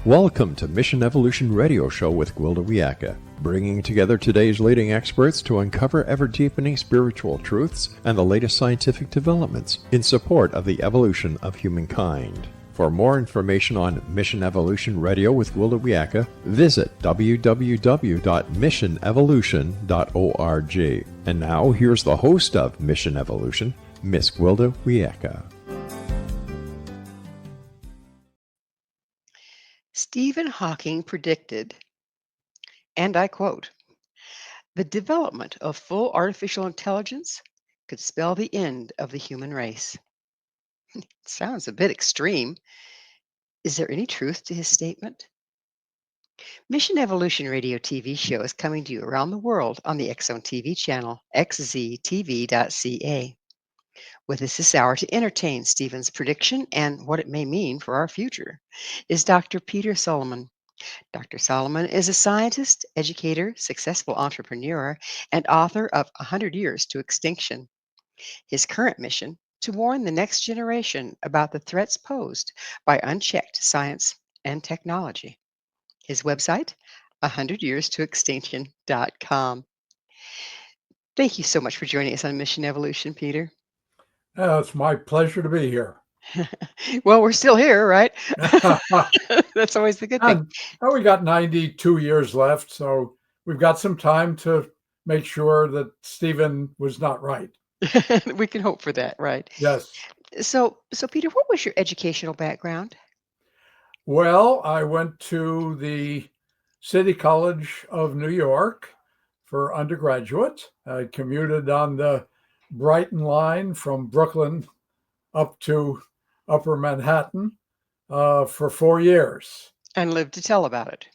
Welcome to Mission Evolution Radio Show with Gwilda Wiyaka, bringing together today's leading experts to uncover ever-deepening spiritual truths and the latest scientific developments in support of the evolution of humankind. For more information on Mission Evolution Radio with Gwilda Wiyaka, visit www.missionevolution.org. And now, here's the host of Mission Evolution, Miss Gwilda Wiyaka. Stephen Hawking predicted, and I quote, "The development of full artificial intelligence could spell the end of the human race." Sounds a bit extreme. Is there any truth to his statement? Mission Evolution Radio TV show is coming to you around the world on the X Zone TV channel, xztv.ca. With us this hour to entertain Stephen's prediction and what it may mean for our future is Dr. Peter Solomon. Dr. Solomon is a scientist, educator, successful entrepreneur, and author of 100 Years to Extinction. His current mission, to warn the next generation about the threats posed by unchecked science and technology. His website, 100yearstoextinction.com. Thank you so much for joining us on Mission Evolution, Peter. It's my pleasure to be here. Well, we're still here, right? That's always the good thing. We got 92 years left, so we've got some time to make sure that Stephen was not right. We can hope for that, right? Yes. So Peter, what was your educational background? Well, I went to the City College of New York for undergraduate. I commuted on the Brighton line from Brooklyn up to Upper Manhattan for 4 years. And lived to tell about it.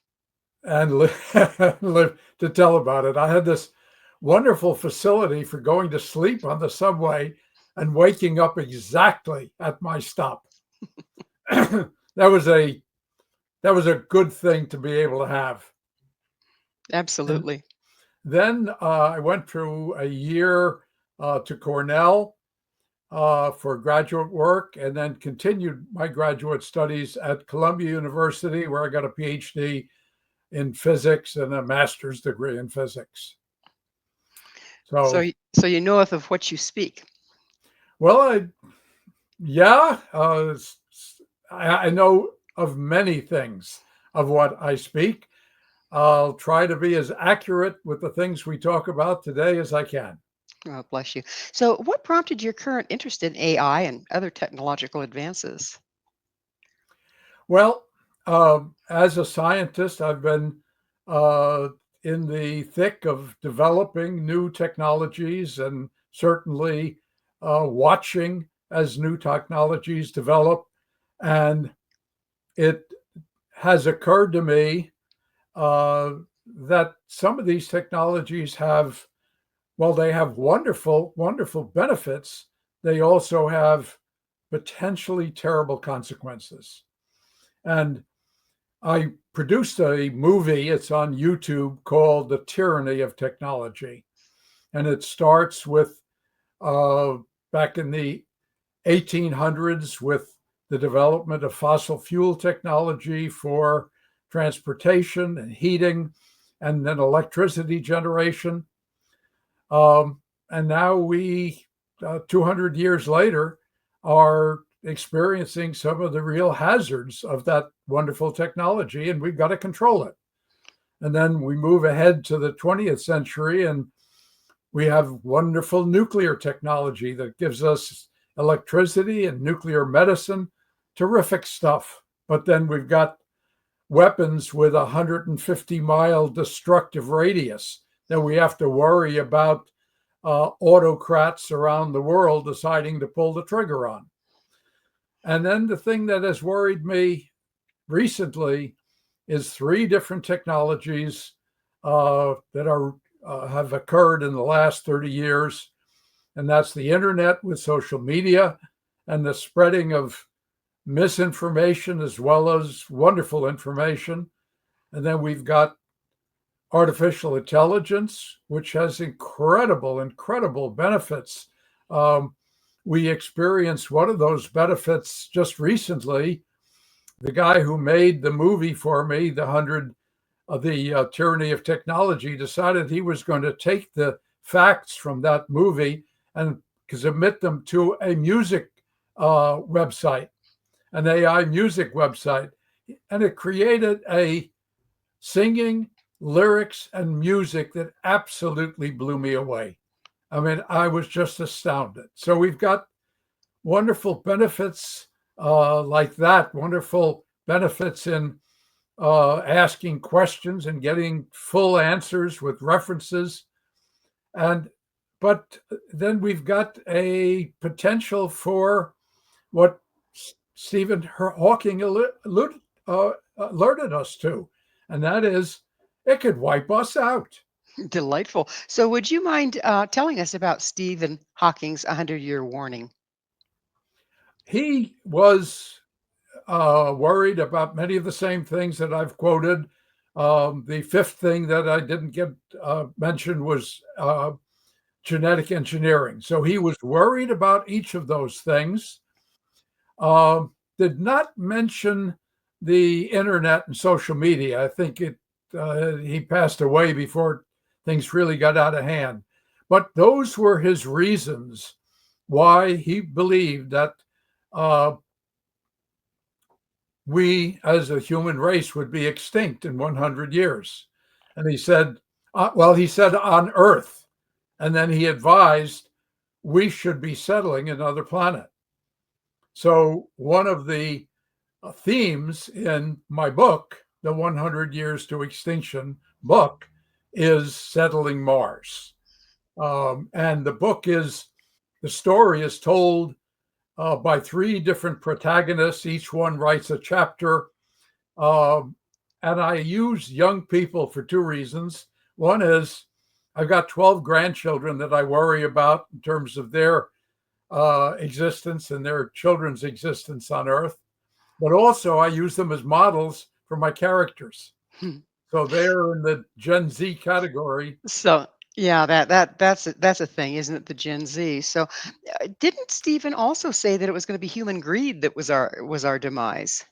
And lived to tell about it. I had this wonderful facility for going to sleep on the subway and waking up exactly at my stop. That was a good thing to be able to have. Absolutely. And then I went through a year to Cornell for graduate work, and then continued my graduate studies at Columbia University, where I got a PhD in physics and a master's degree in physics. So you knoweth of what you speak. Well, I know of many things of what I speak. I'll try to be as accurate with the things we talk about today as I can. Oh, bless you. So what prompted your current interest in AI and other technological advances? Well, as a scientist, I've been in the thick of developing new technologies and certainly watching as new technologies develop. And it has occurred to me that some of these technologies have, while they have wonderful, wonderful benefits, they also have potentially terrible consequences. And I produced a movie, it's on YouTube, called The Tyranny of Technology. And it starts with back in the 1800s with the development of fossil fuel technology for transportation and heating, and then electricity generation. And now we, 200 years later, are experiencing some of the real hazards of that wonderful technology, and we've got to control it. And then we move ahead to the 20th century, and we have wonderful nuclear technology that gives us electricity and nuclear medicine, terrific stuff. But then we've got weapons with 150-mile destructive radius that we have to worry about autocrats around the world deciding to pull the trigger on. And then the thing that has worried me recently is 3 different technologies that have occurred in the last 30 years. And that's the internet with social media and the spreading of misinformation as well as wonderful information. And then we've got artificial intelligence, which has incredible benefits. We experienced one of those benefits just recently the guy who made the movie for me, the Tyranny of Technology, decided he was going to take the facts from that movie and submit them to a music website, an AI music website. And it created a singing, lyrics, and music that absolutely blew me away. I mean, I was just astounded. So we've got wonderful benefits like that, wonderful benefits in asking questions and getting full answers with references. But then we've got a potential for what Stephen Hawking alerted us to, and that is it could wipe us out. Delightful. So, would you mind telling us about Stephen Hawking's 100-year warning? He was worried about many of the same things that I've quoted. The fifth thing that I didn't get mentioned was genetic engineering. So he was worried about each of those things. Did not mention the internet and social media. I think he passed away before things really got out of hand. But those were his reasons why he believed that we as a human race would be extinct in 100 years. And he said, he said on Earth. And then he advised we should be settling another planet. So one of the themes in my book, the 100 Years to Extinction book, is settling Mars. And the story is told by three different protagonists. Each one writes a chapter. And I use young people for two reasons. One is I've got 12 grandchildren that I worry about in terms of their existence and their children's existence on Earth. But also I use them as models for my characters. So they're in the Gen Z category. So, yeah, that's a thing, isn't it? The Gen Z. So, didn't Stephen also say that it was going to be human greed that was our demise?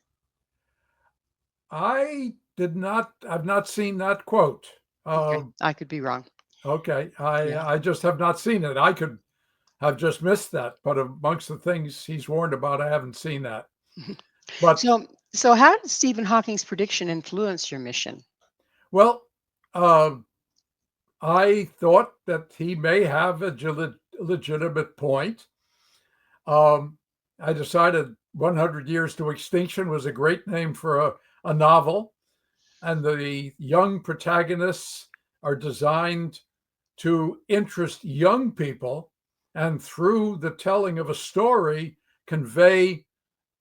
I've not seen that quote. Okay, I could be wrong. Okay, Yeah. I just have not seen it. I could have just missed that, but amongst the things he's warned about, I haven't seen that. But So how did Stephen Hawking's prediction influence your mission? well, I thought that he may have a legitimate point. I decided 100 Years to Extinction was a great name for a novel, and the young protagonists are designed to interest young people, and through the telling of a story, convey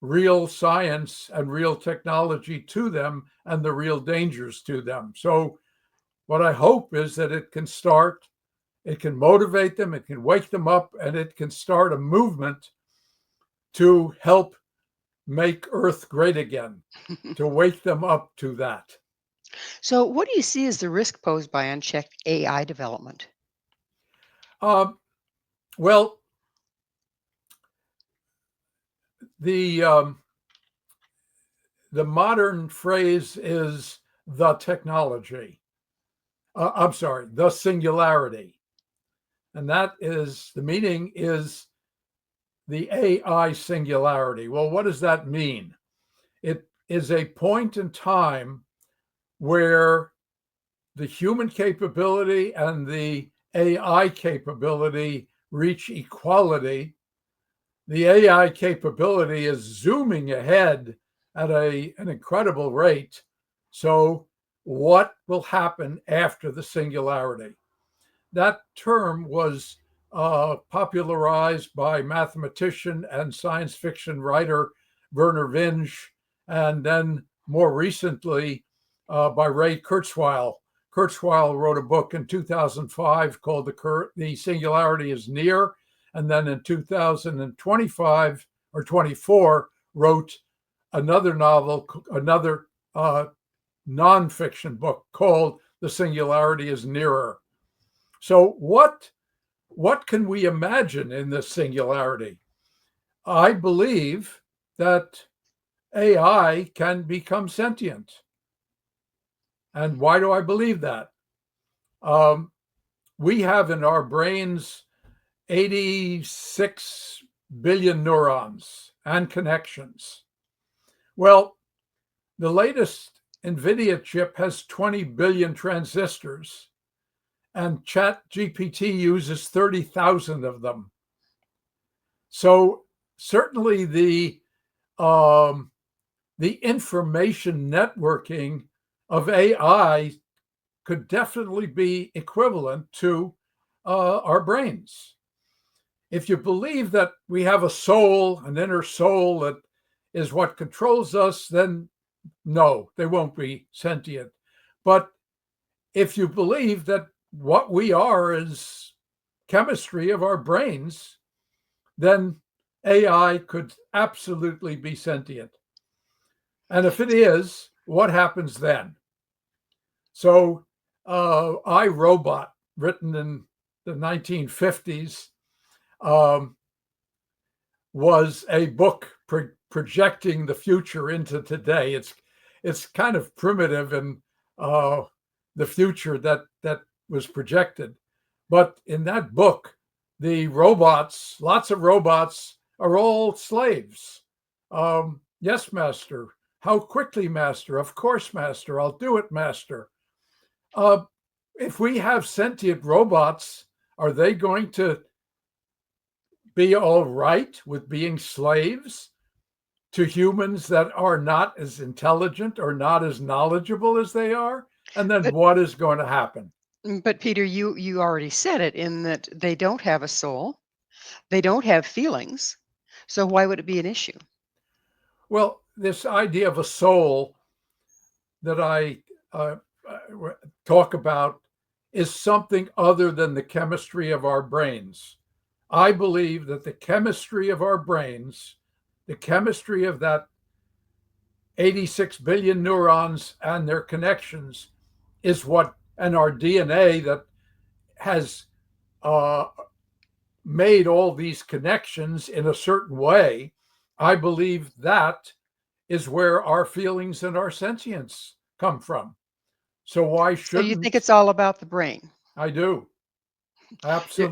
real science and real technology to them and the real dangers to them. So what I hope is that it can motivate them, it can wake them up, and it can start a movement to help make Earth great again, to wake them up to that. So, what do you see as the risk posed by unchecked AI development? Well, the modern phrase is the technology. I'm sorry, the singularity. And that is, the meaning is the AI singularity. Well, what does that mean? It is a point in time where the human capability and the AI capability reach equality. The AI capability is zooming ahead at an incredible rate. So what will happen after the singularity? That term was popularized by mathematician and science fiction writer Werner Vinge, and then more recently by Ray Kurzweil. Kurzweil wrote a book in 2005 called The Singularity is Near, and then in 2025 or 24 wrote another novel, another nonfiction book called The Singularity is Nearer. So what can we imagine in this singularity? I believe that AI can become sentient. And why do I believe that? We have in our brains 86 billion neurons and connections. Well, the latest NVIDIA chip has 20 billion transistors, and ChatGPT uses 30,000 of them. So certainly the information networking of AI could definitely be equivalent to our brains. If you believe that we have a soul, an inner soul that is what controls us, then no, they won't be sentient. But if you believe that what we are is chemistry of our brains, then AI could absolutely be sentient. And if it is, what happens then? So, I, Robot, written in the 1950s, was a book projecting the future into today. It's kind of primitive in the future that was projected, but in that book, the robots, lots of robots, are all slaves. Yes, master. How quickly, master? Of course, master. I'll do it, master. If we have sentient robots, are they going to be all right with being slaves to humans that are not as intelligent or not as knowledgeable as they are? And then But what is going to happen? but Peter, you already said it in that they don't have a soul, they don't have feelings. So why would it be an issue? Well, this idea of a soul that I talk about is something other than the chemistry of our brains. I believe that the chemistry of our brains, the chemistry of that 86 billion neurons and their connections, is what, and our DNA that has made all these connections in a certain way. I believe that is where our feelings and our sentience come from. So why So you think shouldn't it's all about the brain? I do?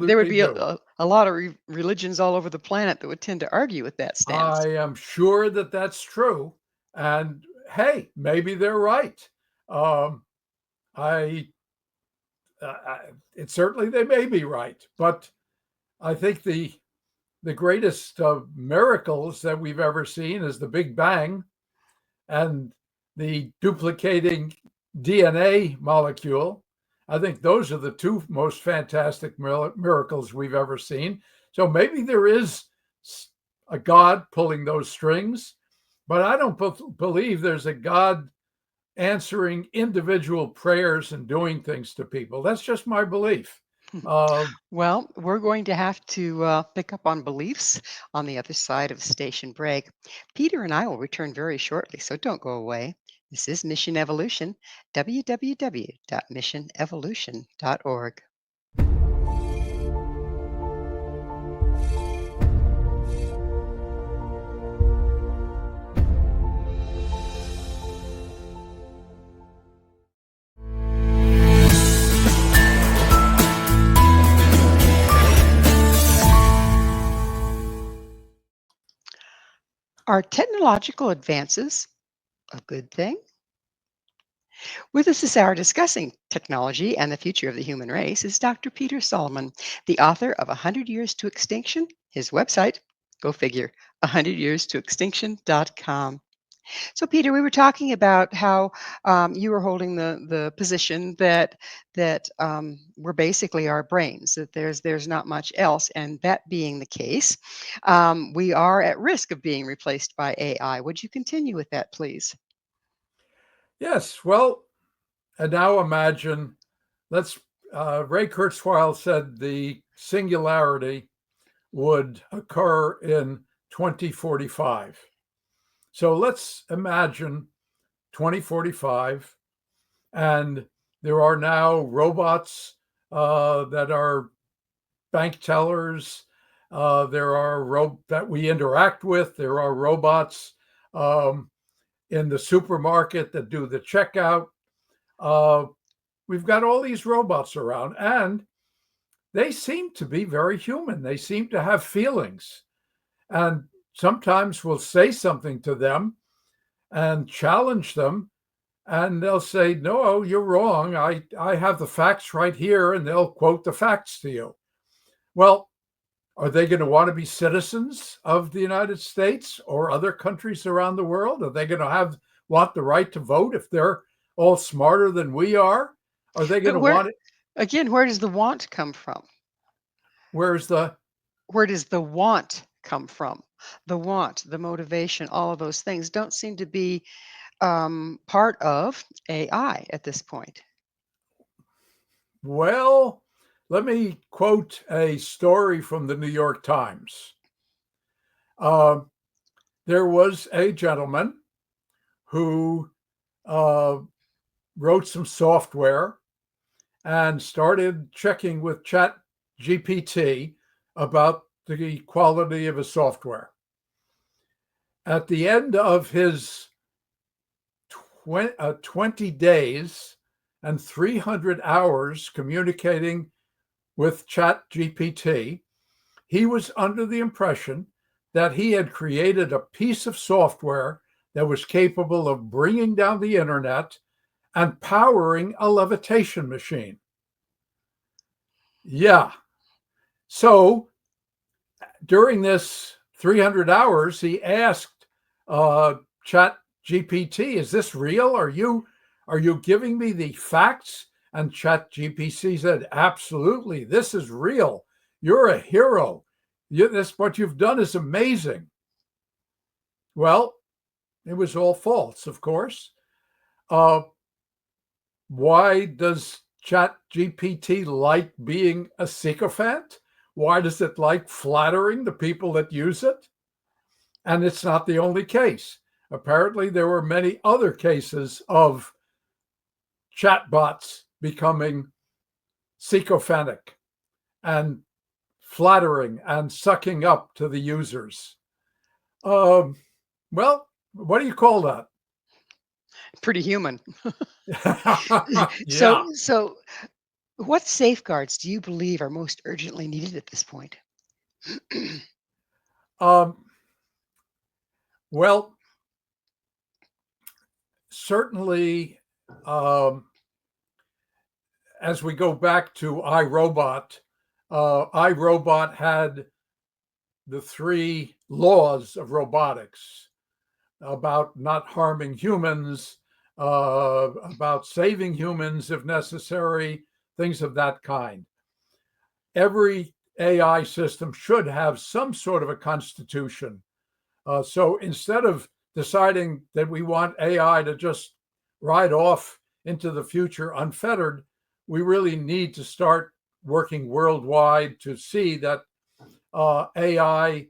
There would Absolutely be do. a lot of religions all over the planet that would tend to argue with that stance. I am sure that that's true. And hey, maybe they're right. Um, I, it certainly they may be right, but I think the greatest miracles that we've ever seen is the Big Bang and the duplicating DNA molecule. I think those are the two most fantastic miracles we've ever seen. So maybe there is a God pulling those strings, but I don't believe there's a God answering individual prayers and doing things to people. That's just my belief. Uh, Well, we're going to have to pick up on beliefs on the other side of the station break. Peter and I will return very shortly, so don't go away. This is Mission Evolution, www.missionevolution.org. Are technological advances a good thing? With us this hour discussing technology and the future of the human race is Dr. Peter Solomon, the author of 100 Years to Extinction. His website, go figure, 100yearstoextinction.com. So, Peter, we were talking about how you were holding the position that we're basically our brains, that there's not much else, and that being the case, we are at risk of being replaced by AI. Would you continue with that, please? yes, well, and now imagine, let's, Ray Kurzweil said the singularity would occur in 2045. So let's imagine 2045, and there are now robots that are bank tellers. There are that we interact with. There are robots um, in the supermarket that do the checkout. Uh, we've got all these robots around, and they seem to be very human. They seem to have feelings. And sometimes we'll say something to them and challenge them, and they'll say, "No, you're wrong. I have the facts right here," and they'll quote the facts to you. Well, are they going to want to be citizens of the United States or other countries around the world? Are they going to want the right to vote if they're all smarter than we are? Are they going But to want it? where does the want come from? Where's the Where does the want come from? The want, the motivation, all of those things don't seem to be part of AI at this point. Well, let me quote a story from the New York Times. Uh, there was a gentleman who uh, wrote some software and started checking with Chat GPT about the quality of his software. At the end of his 20 days and 300 hours communicating with Chat GPT, he was under the impression that he had created a piece of software that was capable of bringing down the internet and powering a levitation machine. Yeah. So during this 300 hours, he asked Chat GPT, "Is this real? Are you giving me the facts?" And Chat GPT said, "Absolutely. This is real. You're a hero. What you've done is amazing." Well, it was all false, of course. Why does Chat GPT like being a sycophant? Why does it like flattering the people that use it? And it's not the only case. Apparently, there were many other cases of chatbots becoming sycophantic and flattering and sucking up to the users. Well, what do you call that? Pretty human. Yeah. So what safeguards do you believe are most urgently needed at this point? Um, well, certainly, as we go back to iRobot, iRobot had the 3 laws of robotics about not harming humans, about saving humans if necessary, things of that kind. Every AI system should have some sort of a constitution. So instead of deciding that we want AI to just ride off into the future unfettered, we really need to start working worldwide to see that AI,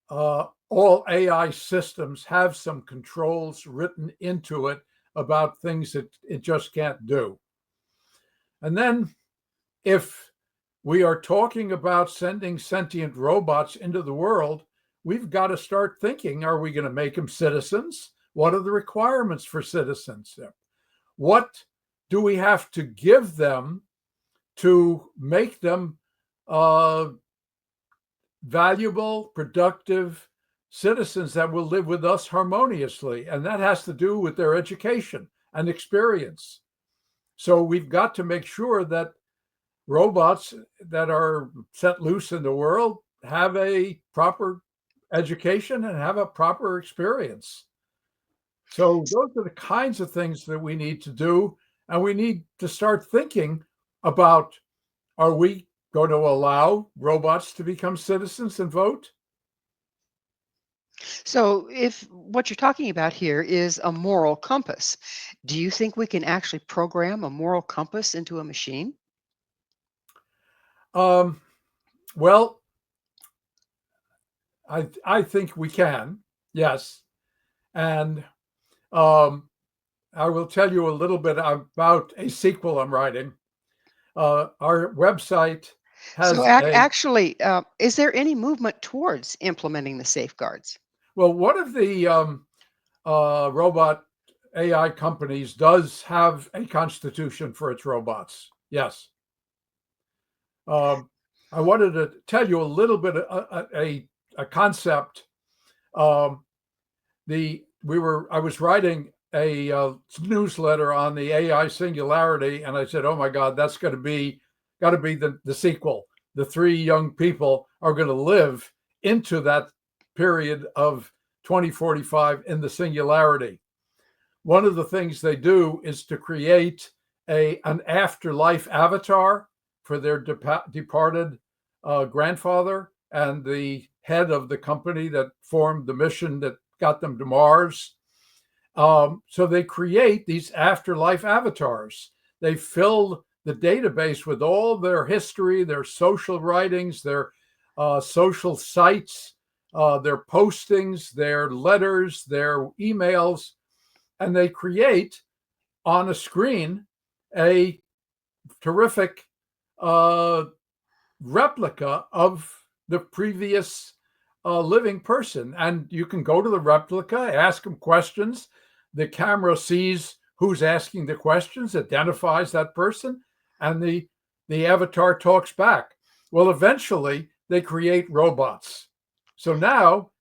all AI systems have some controls written into it about things that it just can't do. And then if we are talking about sending sentient robots into the world, we've got to start thinking, are we going to make them citizens? What are the requirements for citizens? What do we have to give them to make them valuable, productive citizens that will live with us harmoniously? And that has to do with their education and experience. So we've got to make sure that robots that are set loose in the world have a proper education and have a proper experience. So those are the kinds of things that we need to do. And we need to start thinking about, are we going to allow robots to become citizens and vote? So if what you're talking about here is a moral compass, do you think we can actually program a moral compass into a machine? Um, well, I think we can, yes. And I will tell you a little bit about a sequel I'm writing. Our website So has is there any movement towards implementing the safeguards? well, one of the robot AI companies does have a constitution for its robots. Yes. I wanted to tell you a little bit a concept. I was writing a newsletter on the AI singularity, and I said, "Oh my God, that's got to be the sequel. The three young people are going to live into that period of 2045 in the singularity." One of the things they do is to create an afterlife avatar for their departed grandfather and the head of the company that formed the mission that got them to Mars. So they create these afterlife avatars. They fill the database with all their history, their social writings, their social sites, their postings, their letters, their emails, and they create on a screen a terrific replica of the previous living person. And you can go to the replica, ask them questions. The camera sees who's asking the questions, identifies that person, and the avatar talks back. Well, eventually they create robots. So now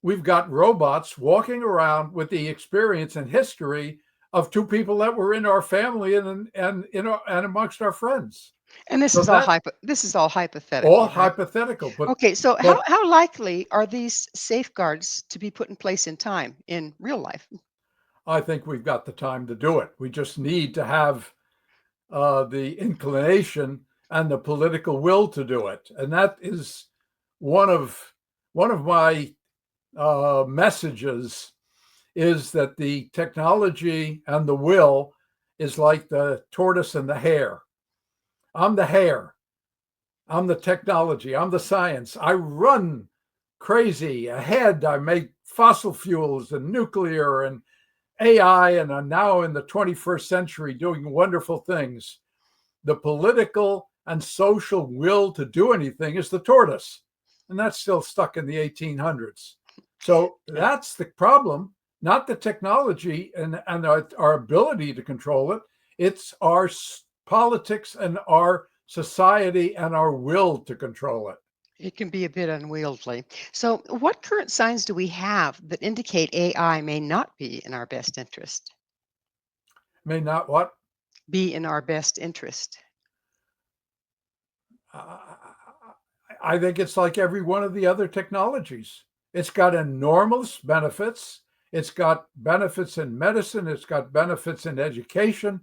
we've got robots walking around with the experience and history of two people that were in our family and amongst our friends. And this So is all that this is all hypothetical, all right? hypothetical, Okay, so but how likely are these safeguards to be put in place in time in real life? I think we've got the time to do it. We just need to have the inclination and the political will to do it, and that is one of my messages is that the technology and the will is like the tortoise and the hare. I'm the hare. I'm the technology. I'm the science. I run crazy ahead. I make fossil fuels and nuclear and AI, and I'm now in the 21st century doing wonderful things. The political and social will to do anything is the tortoise, and that's still stuck in the 1800s. So that's the problem, not the technology and our ability to control it. It's our politics and our society and our will to control it. It can be a bit unwieldy. So, what current signs do we have that indicate AI may not be in our best interest? May not what? Be in our best interest. I think it's like every one of the other technologies. It's got enormous benefits. It's got benefits in medicine. It's got benefits in education.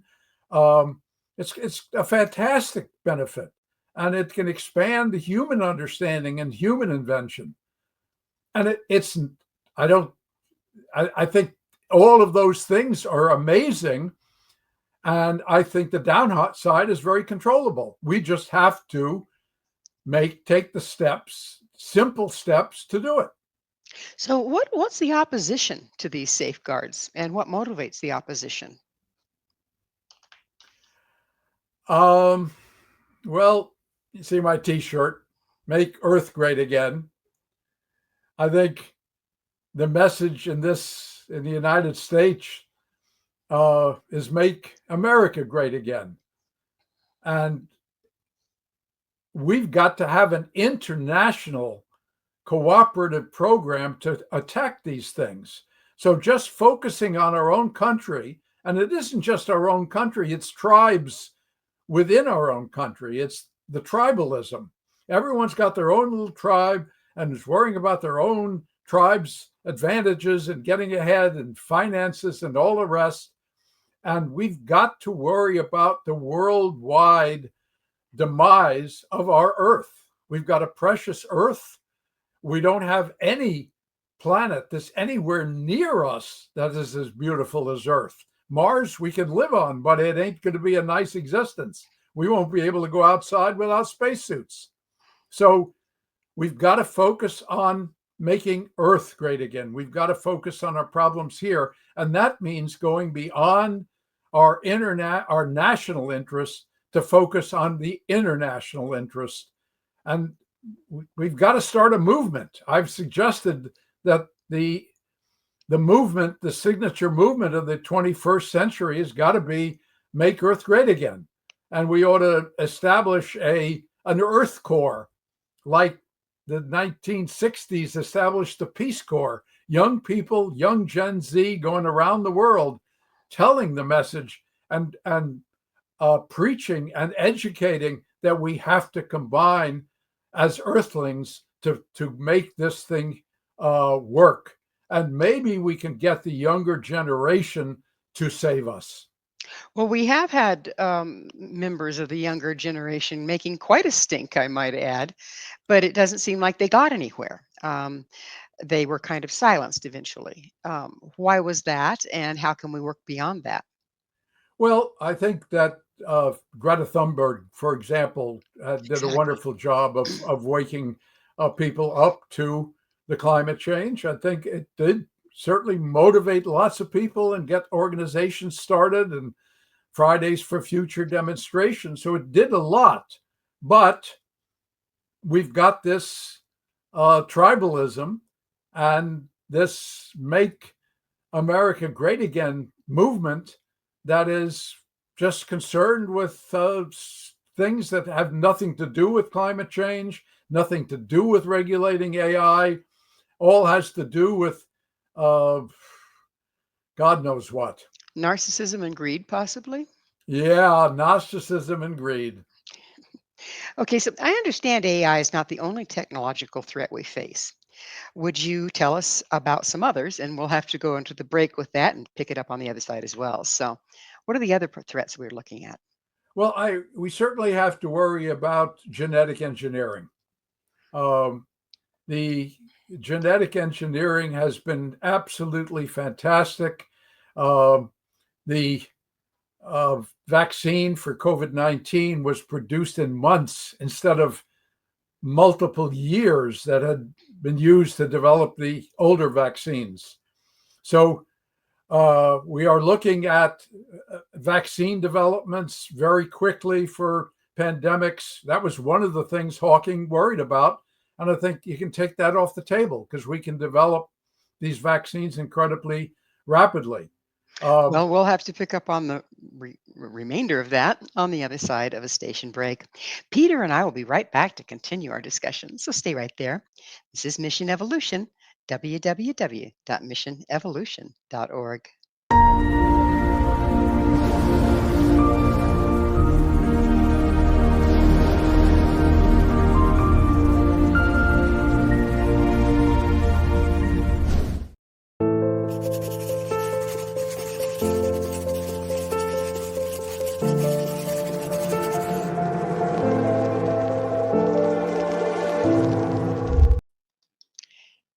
It's a fantastic benefit, and it can expand the human understanding and human invention. And I think all of those things are amazing. And I think the downside is very controllable. We just have to take the steps, simple steps to do it. So, what's the opposition to these safeguards, and what motivates the opposition? Well, you see my T-shirt, "Make Earth Great Again." I think the message in the United States is "Make America Great Again," and we've got to have an international cooperative program to attack these things. So just focusing on our own country, and it isn't just our own country, it's tribes within our own country. It's the tribalism. Everyone's got their own little tribe and is worrying about their own tribe's advantages and getting ahead and finances and all the rest. And we've got to worry about the worldwide demise of our Earth. We've got a precious Earth. We don't have any planet that's anywhere near us that is as beautiful as Earth. Mars we can live on, but it ain't going to be a nice existence. We won't be able to go outside without spacesuits. So we've got to focus on making Earth great again. We've got to focus on our problems here. And that means going beyond our national interests to focus on the international interest. And we've got to start a movement. I've suggested that the the movement, the signature movement of the 21st century has got to be make Earth great again. And we ought to establish an Earth Corps, like the 1960s established the Peace Corps. Young people, young Gen Z going around the world telling the message and preaching and educating that we have to combine as Earthlings to make this thing work. And maybe we can get the younger generation to save us. Well, we have had members of the younger generation making quite a stink, I might add, but it doesn't seem like they got anywhere. They were kind of silenced eventually. Why was that, and how can we work beyond that? Well, I think that Greta Thunberg, for example, did a Exactly. wonderful job of waking people up to the climate change. I think it did certainly motivate lots of people and get organizations started and Fridays for Future demonstrations. So it did a lot. But we've got this tribalism and this Make America Great Again movement that is just concerned with things that have nothing to do with climate change, nothing to do with regulating AI, all has to do with God knows what. Narcissism and greed, possibly? Yeah, narcissism and greed. Okay, so I understand AI is not the only technological threat we face. Would you tell us about some others? And we'll have to go into the break with that and pick it up on the other side as well. So, what are the other threats we're looking at? Well, we certainly have to worry about genetic engineering. The genetic engineering has been absolutely fantastic. The vaccine for COVID-19 was produced in months instead of multiple years that had been used to develop the older vaccines. So we are looking at vaccine developments very quickly for pandemics. That was one of the things Hawking worried about. And I think you can take that off the table because we can develop these vaccines incredibly rapidly. Well, we'll have to pick up on the remainder of that on the other side of a station break. Peter and I will be right back to continue our discussion, so stay right there. This is Mission Evolution, www.missionevolution.org.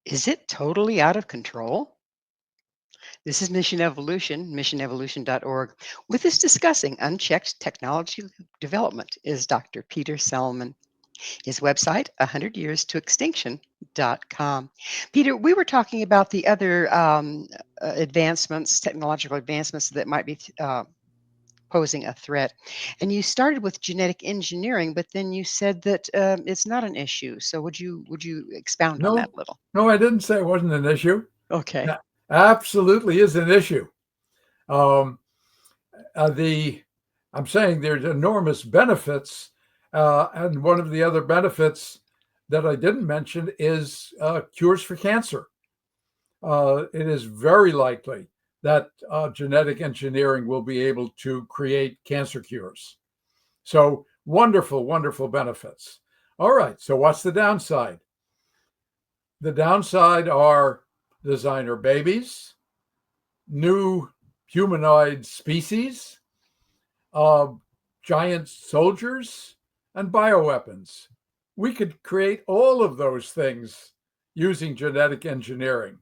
Is it totally out of control? This is Mission Evolution, missionevolution.org. With us discussing unchecked technology development is Dr. Peter Salomon. His website, 100yearstoextinction.com. Peter, we were talking about the other advancements, technological advancements that might be posing a threat. And you started with genetic engineering, but then you said that it's not an issue. So would you expound on that no, a little? no, I didn't say it wasn't an issue. Okay. That absolutely is an issue. Um, I'm saying there's enormous benefits, and one of the other benefits that I didn't mention is cures for cancer. It is very likely that genetic engineering will be able to create cancer cures. So wonderful, wonderful benefits. All right, so what's the downside? The downside are designer babies, new humanoid species, giant soldiers, and bioweapons. We could create all of those things using genetic engineering.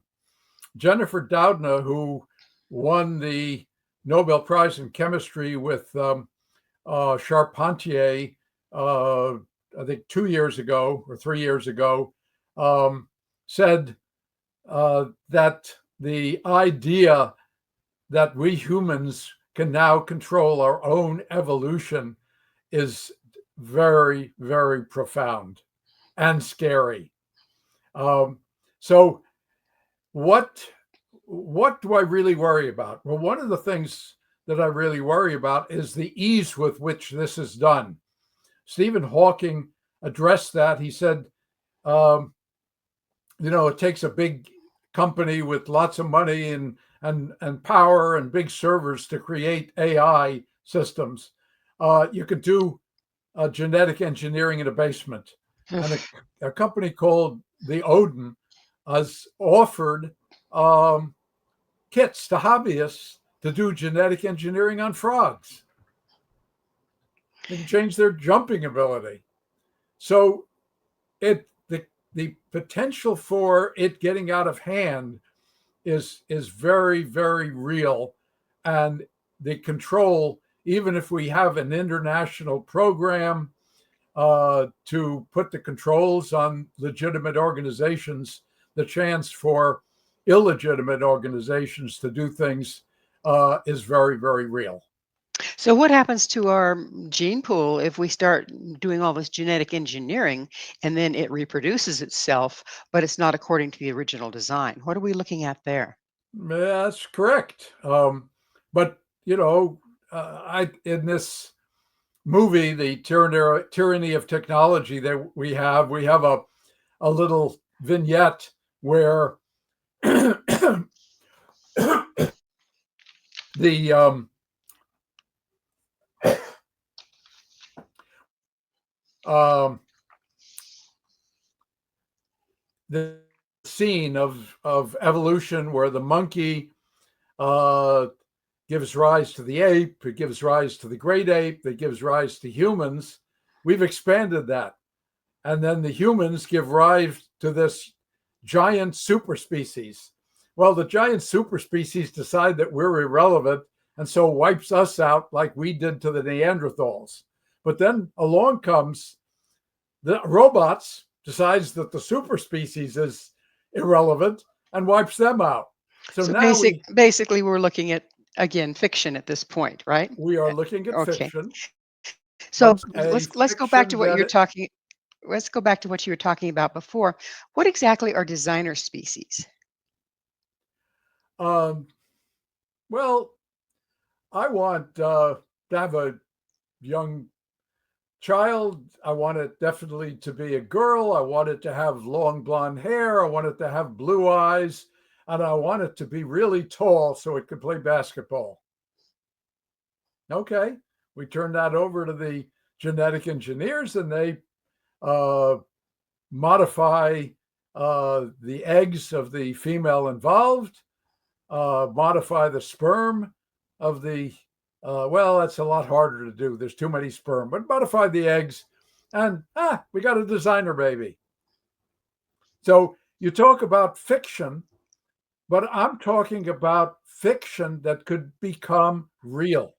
Jennifer Doudna, who won the Nobel Prize in Chemistry with Charpentier, I think 2 years ago or 3 years ago, said that the idea that we humans can now control our own evolution is very, very profound and scary. So what what do I really worry about? Well, one of the things that I really worry about is the ease with which this is done. Stephen Hawking addressed that. He said, it takes a big company with lots of money and power and big servers to create AI systems. You could do genetic engineering in a basement. And a company called the Odin has offered kits to hobbyists to do genetic engineering on frogs. They can change their jumping ability. So the potential for it getting out of hand is very, very real. And the control, even if we have an international program to put the controls on legitimate organizations, the chance for illegitimate organizations to do things is very, very real. So what happens to our gene pool if we start doing all this genetic engineering and then it reproduces itself, but it's not according to the original design? What are we looking at there? That's correct. But in this movie, the tyranny of technology that we have a little vignette where the scene of evolution where the monkey gives rise to the ape, it gives rise to the great ape, that gives rise to humans. We've expanded that. And then the humans give rise to this giant super species. Well, the giant super species decide that we're irrelevant and so wipes us out like we did to the Neanderthals. But then along comes the robots, decides that the super species is irrelevant and wipes them out. So now basically we're looking at, again, fiction at this point, right? we are looking at Okay. fiction. So but let's go back to fiction what you're that talking. Let's go back to what you were talking about before. What exactly are designer species? Well, I want to have a young child. I want it definitely to be a girl. I want it to have long blonde hair. I want it to have blue eyes. And I want it to be really tall so it could play basketball. Okay. We turn that over to the genetic engineers and they modify the eggs of the female involved, modify the sperm of the, that's a lot harder to do. There's too many sperm, but modify the eggs and we got a designer baby. So you talk about fiction, but I'm talking about fiction that could become real.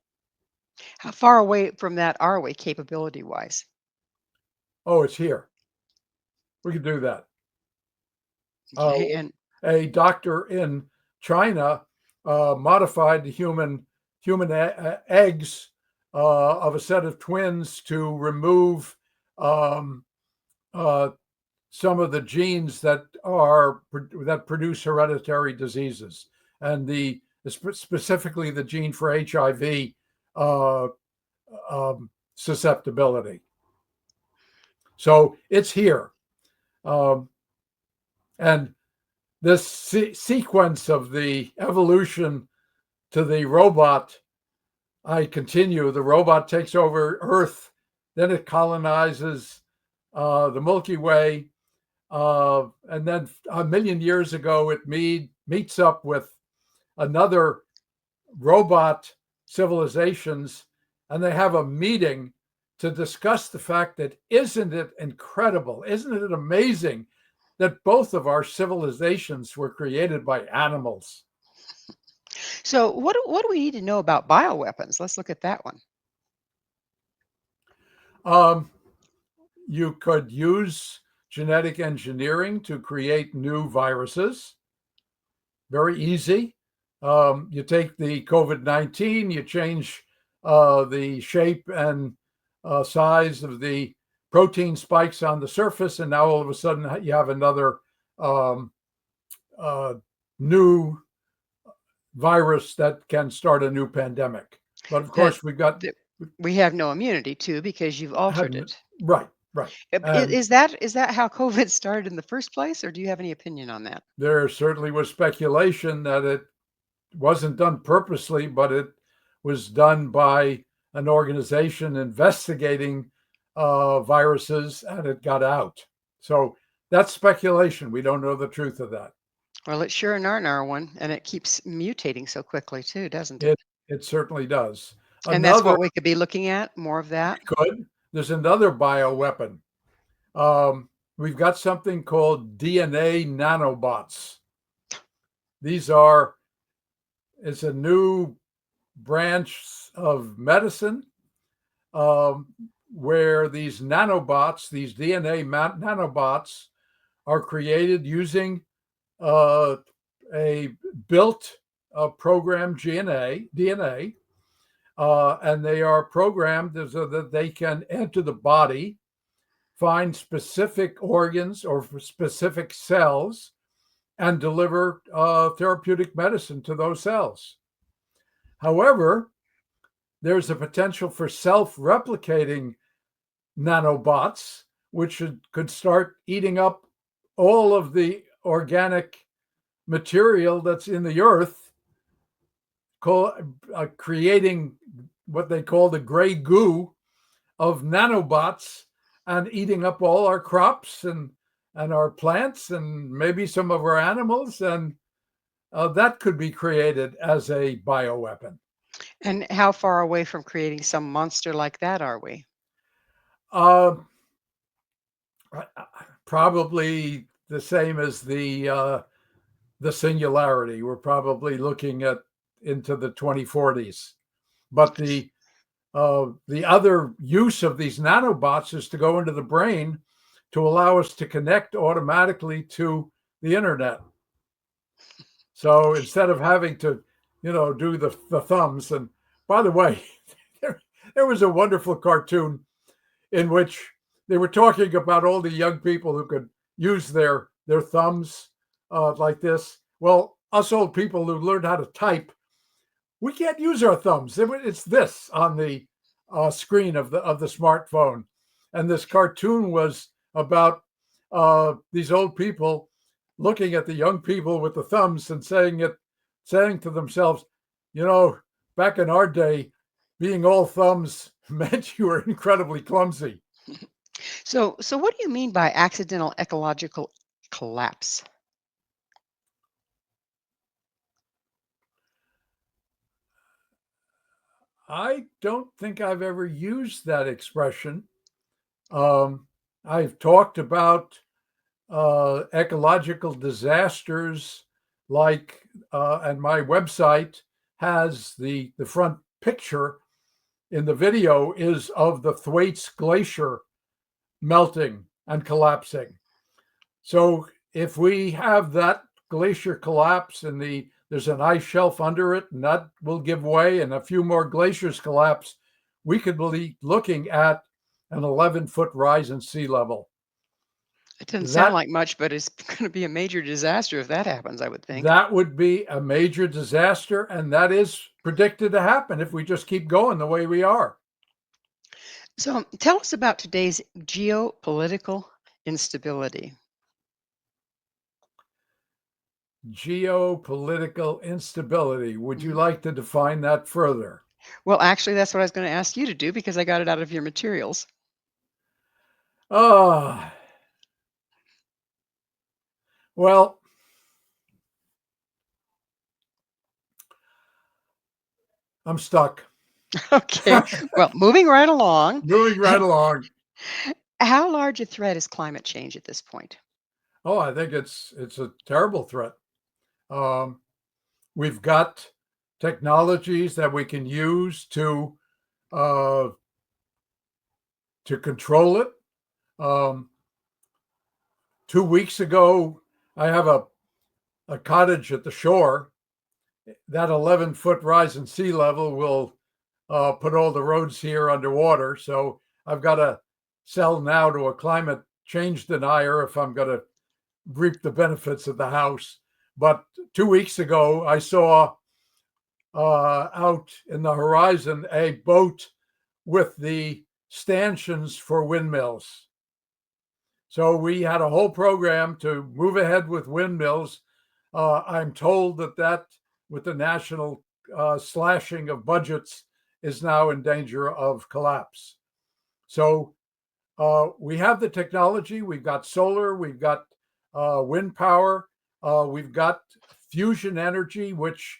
How far away from that are we capability-wise? Oh, it's here. We could do that. Okay, and A doctor in China modified the human eggs of a set of twins to remove some of the genes that produce hereditary diseases, and specifically the gene for HIV susceptibility. So it's here. And this sequence of the evolution to the robot, I continue. The robot takes over Earth, then it colonizes the Milky Way, and then 1,000,000 years ago, it meets up with another robot civilizations, and they have a meeting to discuss the fact that isn't it incredible, isn't it amazing that both of our civilizations were created by animals? so what do we need to know about bioweapons? Let's look at that one. You could use genetic engineering to create new viruses. Very easy. You take the COVID-19, you change the shape and size of the protein spikes on the surface, and now all of a sudden you have another new virus that can start a new pandemic. But of That course, we've got that we have no immunity to because you've altered hadn't it. right, right. And Is that how COVID started in the first place, or do you have any opinion on that? there certainly was speculation that it wasn't done purposely, but it was done by an organization investigating viruses, and it got out. So that's speculation. We don't know the truth of that. Well, it's sure an R one, and it keeps mutating so quickly too, doesn't it? It certainly does. And that's Another what we could be looking at, more of that. good. There's another bioweapon. We've got something called DNA nanobots. It's a new branch of medicine where these nanobots, these DNA nanobots, are created using a built programmed DNA, and they are programmed so that they can enter the body, find specific organs or specific cells, and deliver therapeutic medicine to those cells. However, there's a potential for self-replicating nanobots, which could start eating up all of the organic material that's in the earth, creating what they call the gray goo of nanobots, and eating up all our crops and our plants and maybe some of our animals, and that could be created as a bioweapon. And how far away from creating some monster like that are we? Uh, Probably the same as the singularity. We're probably looking at into the 2040s. But the other use of these nanobots is to go into the brain to allow us to connect automatically to the internet. So instead of having to, do the thumbs. And by the way, there was a wonderful cartoon in which they were talking about all the young people who could use their thumbs like this. Well, us old people who learned how to type, we can't use our thumbs. It's this on the screen of the smartphone. And this cartoon was about these old people looking at the young people with the thumbs and saying to themselves, back in our day, being all thumbs meant you were incredibly clumsy. So what do you mean by accidental ecological collapse? I don't think I've ever used that expression. I've talked about ecological disasters and my website has the front picture in the video is of the Thwaites Glacier melting and collapsing. So if we have that glacier collapse and there's an ice shelf under it, and that will give way, and a few more glaciers collapse, we could be looking at an 11-foot rise in sea level. It doesn't sound like much, but it's going to be a major disaster if that happens, I would think. That would be a major disaster, and that is predicted to happen if we just keep going the way we are. So tell us about today's geopolitical instability. Geopolitical instability. Would you like to define that further? Well, actually, that's what I was going to ask you to do because I got it out of your materials. Well, I'm stuck. Okay. Well, moving right along. Moving right along. How large a threat is climate change at this point? Oh, I think it's a terrible threat. We've got technologies that we can use to control it. 2 weeks ago, I have a cottage at the shore. That 11-foot rise in sea level will put all the roads here underwater. So I've got to sell now to a climate change denier if I'm going to reap the benefits of the house. But 2 weeks ago, I saw out in the horizon a boat with the stanchions for windmills. So we had a whole program to move ahead with windmills. I'm told that with the national slashing of budgets is now in danger of collapse. So we have the technology. We've got solar. We've got wind power. We've got fusion energy, which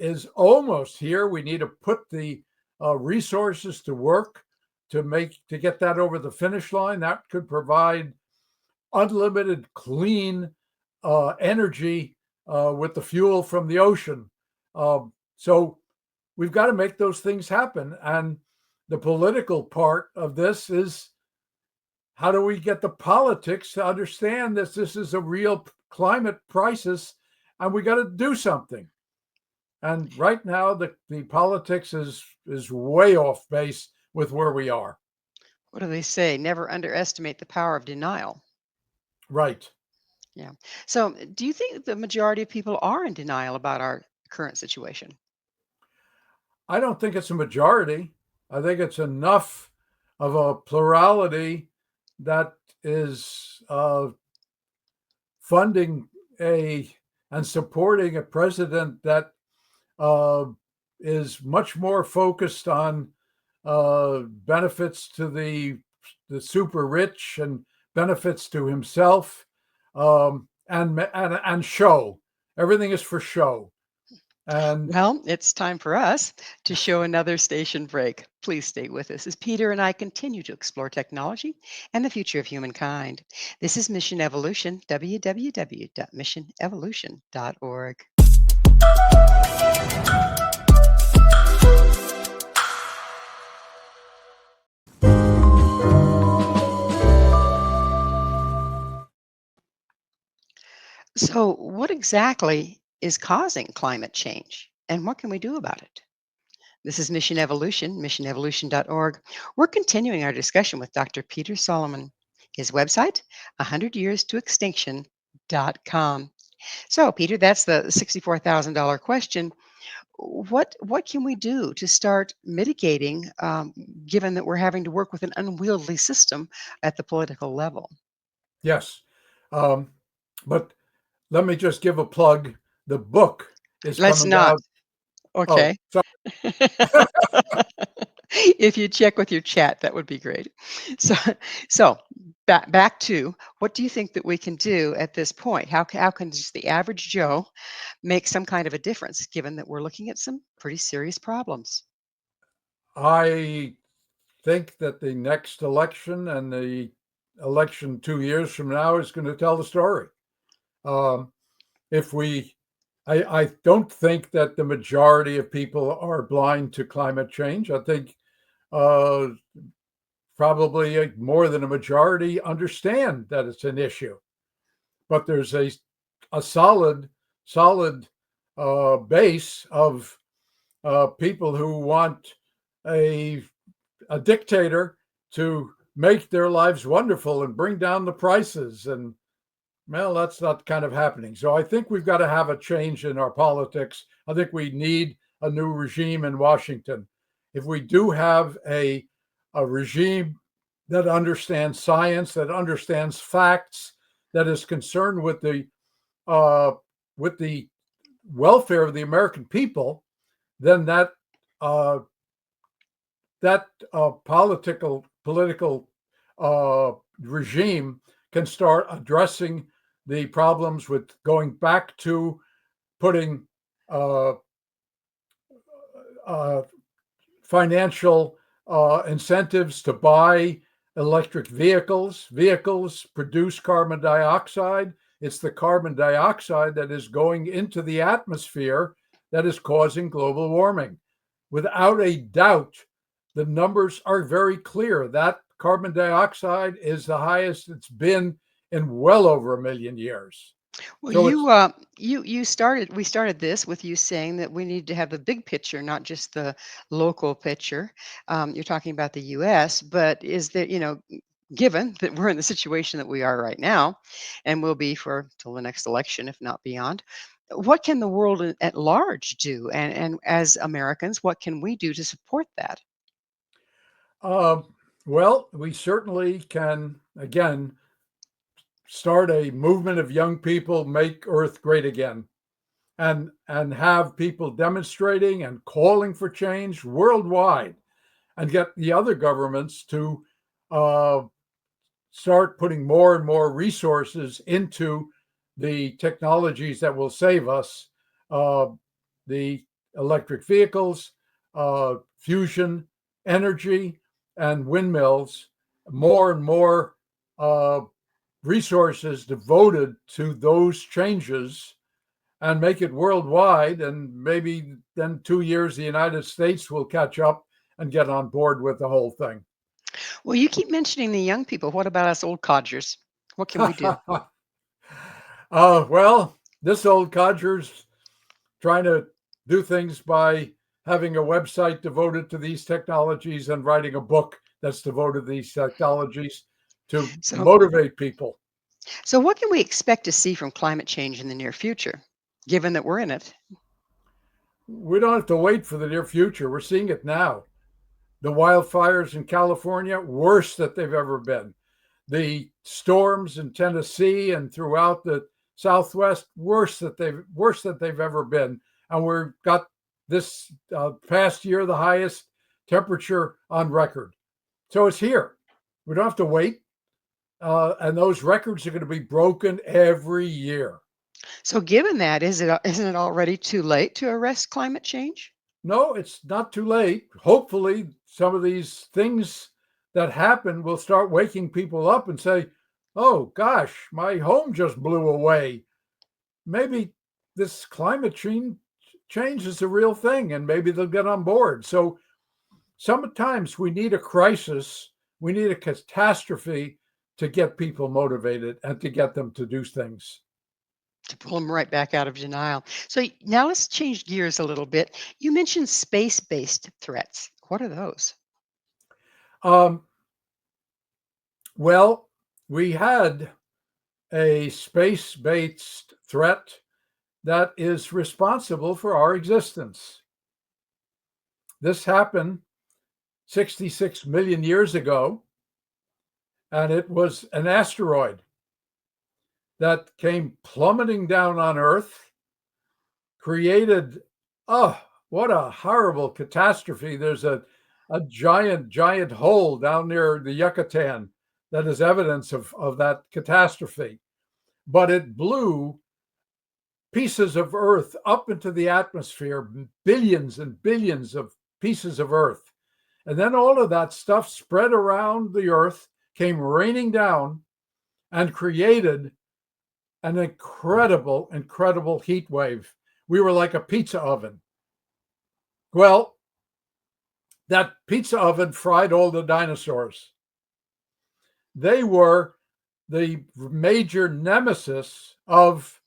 is almost here. We need to put the resources to work to get that over the finish line. That could provide unlimited clean energy with the fuel from the ocean. So we've got to make those things happen. And the political part of this is, how do we get the politics to understand that this is a real climate crisis and we got to do something? And right now, the politics is way off base with where we are. What do they say? Never underestimate the power of denial. Right. Yeah. So, do you think the majority of people are in denial about our current situation? I don't think it's a majority. I think it's enough of a plurality that is funding and supporting a president that is much more focused on benefits to the super rich and benefits to himself, and show. Everything is for show. And Well, it's time for us to show another station break. Please stay with us as Peter and I continue to explore technology and the future of humankind. This is Mission Evolution, www.missionevolution.org. So, what exactly is causing climate change and what can we do about it? This is Mission Evolution, missionevolution.org. We're continuing our discussion with Dr. Peter Solomon. His website, 100 years to extinction.com. So, Peter, that's the $64,000 question. What can we do to start mitigating, given that we're having to work with an unwieldy system at the political level? yes, um, but let me just give a plug. The book is Let's coming not. out. Oh, Okay. sorry. If you check with your chat, that would be great. So, so back to, what do you think that we can do at this point? How can just the average Joe make some kind of a difference, given that we're looking at some pretty serious problems? I think that the next election and the election 2 years from now is going to tell the story. Um, if we, I don't think that the majority of people are blind to climate change. I think uh, probably more than a majority understand that it's an issue, but there's a solid base of people who want a dictator to make their lives wonderful and bring down the prices. And well, that's not kind of happening. So I think we've got to have a change in our politics. I think we need a new regime in Washington. If we do have a regime that understands science, that understands facts, that is concerned uh, with the welfare of the American people, then uh, that political regime can start addressing the problems with going back to putting uh, uh, financial incentives to buy electric vehicles. Vehicles produce carbon dioxide. It's the carbon dioxide that is going into the atmosphere that is causing global warming. Without a doubt, the numbers are very clear. That carbon dioxide is the highest it's been in well over 1 million years. Well, So it's we started this with you saying that we need to have the big picture, not just the local picture. You're talking about the U.S., but is there, given that we're in the situation that we are right now and will be for till the next election, if not beyond. What can the world at large do? And as Americans, what can we do to support that? Um, well, we certainly can, again, start a movement of young people, make Earth great again, and have people demonstrating and calling for change worldwide, and get the other governments to uh, start putting more and more resources into the technologies that will save us, uh, the electric vehicles, fusion energy, and windmills, more and more uh, resources devoted to those changes, and make it worldwide. And maybe then 2 years, the United States will catch up and get on board with the whole thing. Well, you keep mentioning the young people. What about us old codgers? What can we do? Well, this old codger's trying to do things by having a website devoted to these technologies and writing a book that's devoted to these technologies to So, motivate people. so what can we expect to see from climate change in the near future, given that we're in it? We don't have to wait for the near future. We're seeing it now. The wildfires in California, worst that they've ever been. The storms in Tennessee and throughout the Southwest, worse that they've ever been. And we've got this past year the highest temperature on record. So it's here. We don't have to wait. And those records are going to be broken every year. So, given that, isn't it already too late to arrest climate change? No, it's not too late. Hopefully, some of these things that happen will start waking people up and say, oh gosh, my home just blew away. Maybe this climate change is a real thing, and maybe they'll get on board. So sometimes we need a crisis, we need a catastrophe to get people motivated and to get them to do things. To pull them right back out of denial. So now let's change gears a little bit. You mentioned space-based threats. What are those? Um, well, we had a space based threat that is responsible for our existence. This happened 66 million years ago, and it was an asteroid that came plummeting down on Earth, created, oh, what a horrible catastrophe. There's a giant hole down near the Yucatan that is evidence of that catastrophe. But it blew pieces of Earth up into the atmosphere, billions and billions of pieces of Earth. And then all of that stuff spread around the Earth, came raining down, and created an incredible heat wave. We were like a pizza oven. Well, that pizza oven fried all the dinosaurs. They were the major nemesis of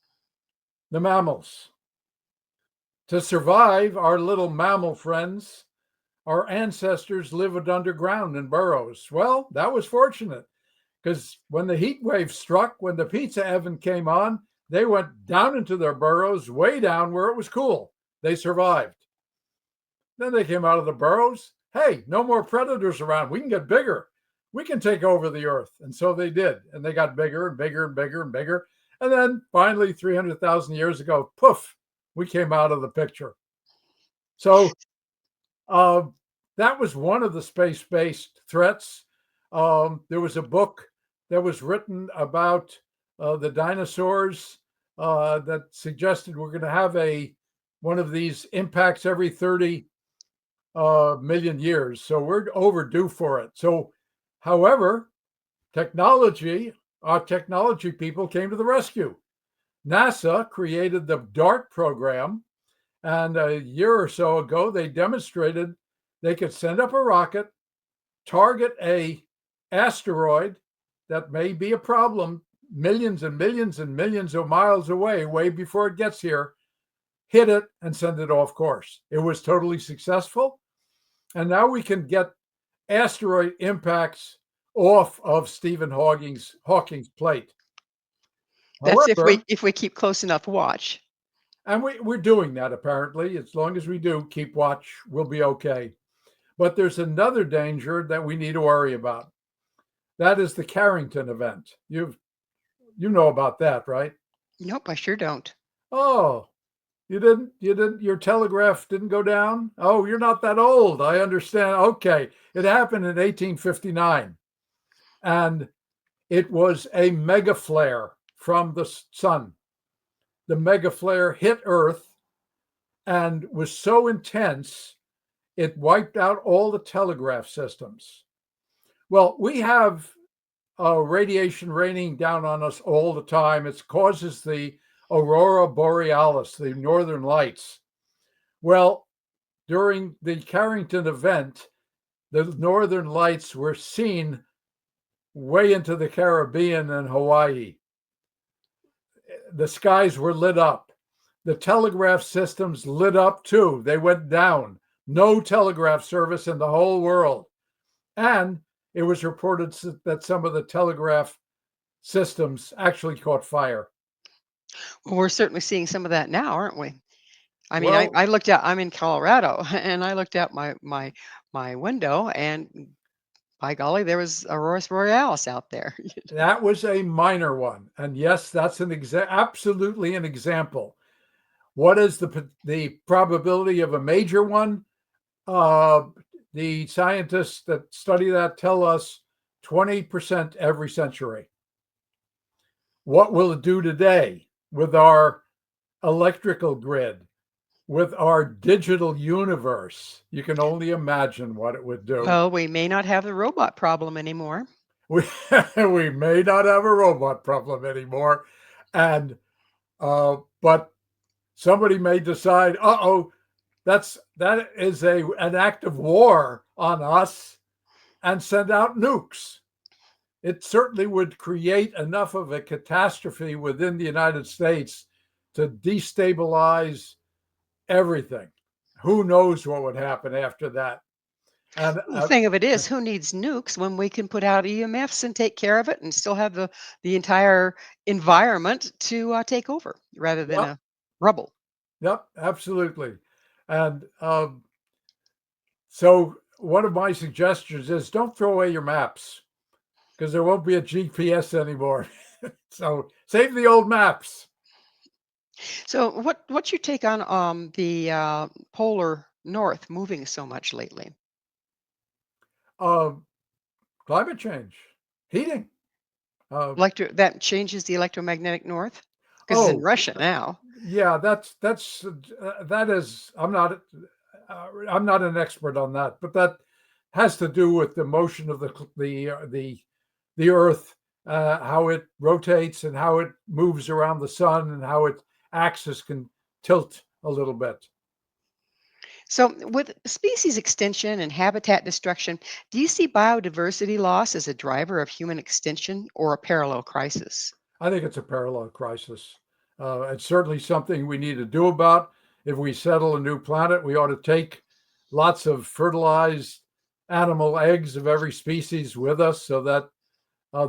the mammals. To survive, our little mammal friends, our ancestors lived underground in burrows. Well, that was fortunate, because when the heat wave struck, when the pizza oven came on, they went down into their burrows, way down where it was cool. They survived. Then they came out of the burrows. Hey, no more predators around. We can get bigger. We can take over the Earth. And so they did. And they got bigger and bigger and bigger and bigger. And then finally, 300,000 years ago, poof, we came out of the picture. So that was one of the space-based threats. There was a book that was written about the dinosaurs that suggested we're going to have one of these impacts every 30 million years. So we're overdue for it. So, however, our technology people came to the rescue. NASA created the DART program, and a year or so ago, they demonstrated they could send up a rocket, target a asteroid that may be a problem millions and millions and millions of miles away, way before it gets here, hit it and send it off course. It was totally successful. And now we can get asteroid impacts off of Stephen Hawking's plate. That's However, if we keep close enough watch. and we're doing that apparently. As long as we do keep watch, we'll be okay. But there's another danger that we need to worry about. That is the Carrington event. You know about that, right? Nope, I sure don't. Oh, your telegraph didn't go down? Oh, you're not that old. I understand. Okay. It happened in 1859. And it was a mega flare from the sun. The mega flare hit Earth and was so intense, it wiped out all the telegraph systems. Well, we have radiation raining down on us all the time. It causes the aurora borealis, the northern lights. Well, during the Carrington event, the northern lights were seen way into the Caribbean and Hawaii. The skies were lit up. The telegraph systems lit up too. They went down. No telegraph service in the whole world. And it was reported that some of the telegraph systems actually caught fire. Well, we're certainly seeing some of that now, aren't we? I mean, Well, I looked out. I'm in Colorado, and I looked out my window, and by golly, there was aurora borealis out there. that was a minor one. And yes, that's absolutely an example. What is the probability of a major one? The scientists that study that tell us 20% every century. What will it do today with our electrical grid, with our digital universe? You can only imagine what it would do. Well, we may not have the robot problem anymore. We, we may not have a robot problem anymore. And, but somebody may decide, that is an act of war on us, and send out nukes. It certainly would create enough of a catastrophe within the United States to destabilize everything. Who knows what would happen after that? And The thing of it is, who needs nukes when we can put out EMFs and take care of it and still have the entire environment to take over rather than yep, a rubble? yep, absolutely. And so one of my suggestions is don't throw away your maps, because there won't be a GPS anymore. So save the old maps. So, what's your take on the polar north moving so much lately? Uh, Climate change, heating. That changes the electromagnetic north because it's in Oh, Russia now. yeah, that is. I'm not an expert on that, but that has to do with the motion of the Earth, how it rotates and how it moves around the sun, and how its axis can tilt a little bit. So, with species extinction and habitat destruction, do you see biodiversity loss as a driver of human extinction or a parallel crisis? I think it's a parallel crisis. It's certainly something we need to do about. If we settle a new planet, we ought to take lots of fertilized animal eggs of every species with us so that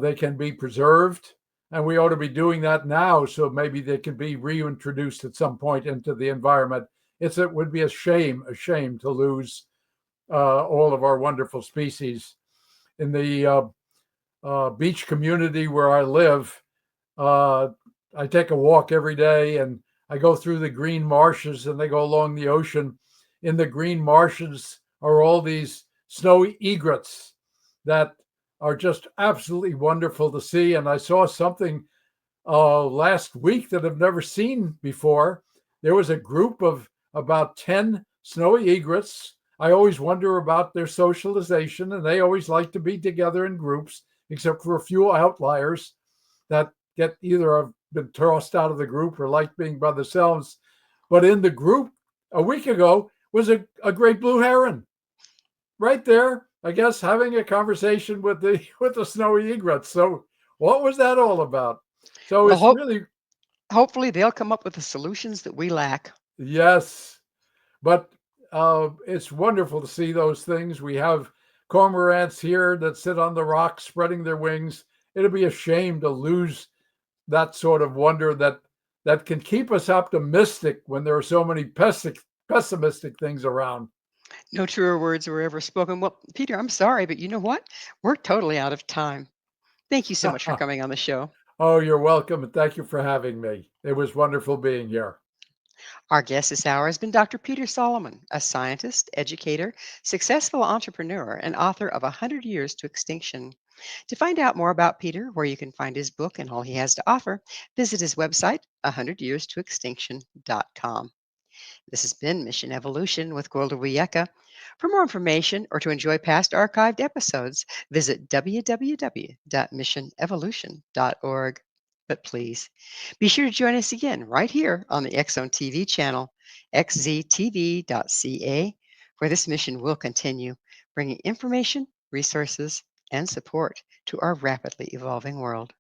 they can be preserved. And we ought to be doing that now so maybe they can be reintroduced at some point into the environment. It would be a shame to lose all of our wonderful species. In the beach community where I live, I take a walk every day, and I go through the green marshes, and they go along the ocean. In the green marshes are all these snowy egrets that are just absolutely wonderful to see. And I saw something last week that I've never seen before. There was a group of about 10 snowy egrets. I always wonder about their socialization, and they always like to be together in groups, except for a few outliers that get either have been tossed out of the group or like being by themselves. But in the group a week ago was a great blue heron right there, I guess, having a conversation with the snowy egrets. So what was that all about? So Well, it's really, hopefully they'll come up with the solutions that we lack. yes, but it's wonderful to see those things. We have cormorants here that sit on the rocks spreading their wings. It'd be a shame to lose that sort of wonder that can keep us optimistic when there are so many pessimistic things around. No truer words were ever spoken. Well, Peter, I'm sorry, but you know what? We're totally out of time. Thank you so much for coming on the show. Oh, you're welcome, and thank you for having me. It was wonderful being here. Our guest this hour has been Dr. Peter Solomon, a scientist, educator, successful entrepreneur, and author of 100 Years to Extinction. To find out more about Peter, where you can find his book and all he has to offer, visit his website, 100yearstoextinction.com. This has been Mission Evolution with Gwilda Wiyaka. For more information or to enjoy past archived episodes, visit www.missionevolution.org. But please be sure to join us again right here on the X Zone TV channel, xztv.ca, where this mission will continue, bringing information, resources, and support to our rapidly evolving world.